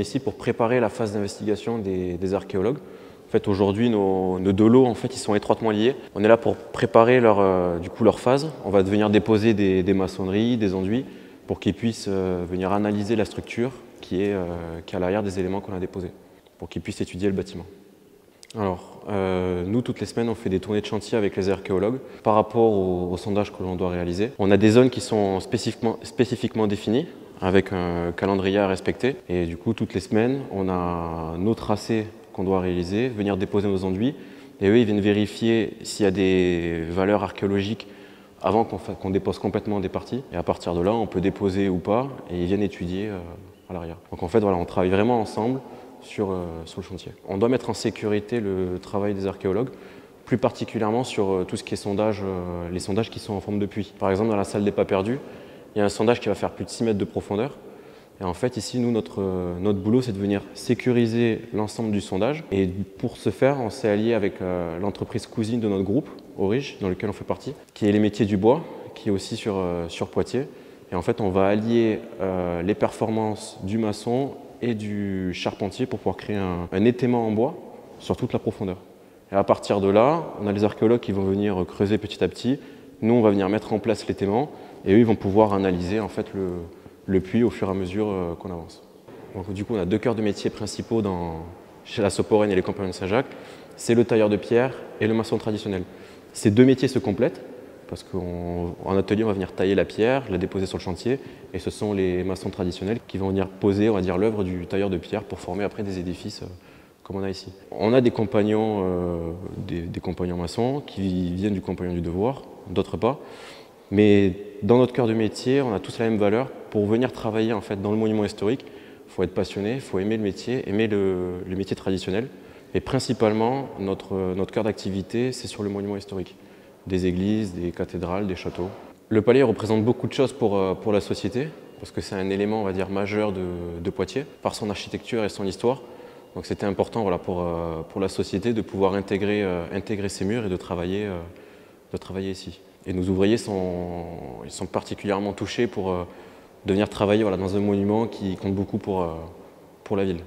aussi pour préparer la phase d'investigation des archéologues. En fait, aujourd'hui, nos deux lots, en fait, ils sont étroitement liés. On est là pour préparer leur phase. On va venir déposer des maçonneries, des enduits, pour qu'ils puissent venir analyser la structure qui est à l'arrière des éléments qu'on a déposés, pour qu'ils puissent étudier le bâtiment. Alors, nous, toutes les semaines, on fait des tournées de chantier avec les archéologues par rapport au sondage que l'on doit réaliser. On a des zones qui sont spécifiquement définies, avec un calendrier à respecter. Et du coup, toutes les semaines, on a nos tracés qu'on doit réaliser, venir déposer nos enduits. Et eux, ils viennent vérifier s'il y a des valeurs archéologiques avant qu'on dépose complètement des parties. Et à partir de là, on peut déposer ou pas, et ils viennent étudier à l'arrière. Donc en fait, voilà, on travaille vraiment ensemble sur le chantier. On doit mettre en sécurité le travail des archéologues, plus particulièrement sur tout ce qui est sondage, les sondages qui sont en forme de puits. Par exemple, dans la salle des pas perdus, il y a un sondage qui va faire plus de 6 mètres de profondeur. Et en fait, ici, nous, notre boulot, c'est de venir sécuriser l'ensemble du sondage. Et pour ce faire, on s'est allié avec l'entreprise cousine de notre groupe, Aurige, dans lequel on fait partie, qui est les métiers du bois, qui est aussi sur Poitiers. Et en fait, on va allier les performances du maçon et du charpentier pour pouvoir créer un étaiement en bois sur toute la profondeur. Et à partir de là, on a les archéologues qui vont venir creuser petit à petit. Nous, on va venir mettre en place l'étaiement. Et eux, ils vont pouvoir analyser en fait le puits au fur et à mesure qu'on avance. Donc, du coup, on a deux cœurs de métier principaux chez la Soporène et les Compagnons de Saint-Jacques. C'est le tailleur de pierre et le maçon traditionnel. Ces deux métiers se complètent parce qu'en atelier, on va venir tailler la pierre, la déposer sur le chantier. Et ce sont les maçons traditionnels qui vont venir poser, on va dire, l'œuvre du tailleur de pierre pour former après des édifices comme on a ici. On a des compagnons, des compagnons maçons qui viennent du compagnon du devoir, d'autres pas. Mais dans notre cœur de métier, on a tous la même valeur. Pour venir travailler en fait, dans le monument historique, il faut être passionné, il faut aimer le métier, aimer le métier traditionnel. Et principalement, notre cœur d'activité, c'est sur le monument historique. Des églises, des cathédrales, des châteaux. Le palais représente beaucoup de choses pour la société, parce que c'est un élément, on va dire, majeur de Poitiers, par son architecture et son histoire. Donc c'était important voilà, pour la société de pouvoir intégrer ces murs et de travailler ici. Et nos ouvriers ils sont particulièrement touchés de venir travailler voilà, dans un monument qui compte beaucoup pour la ville.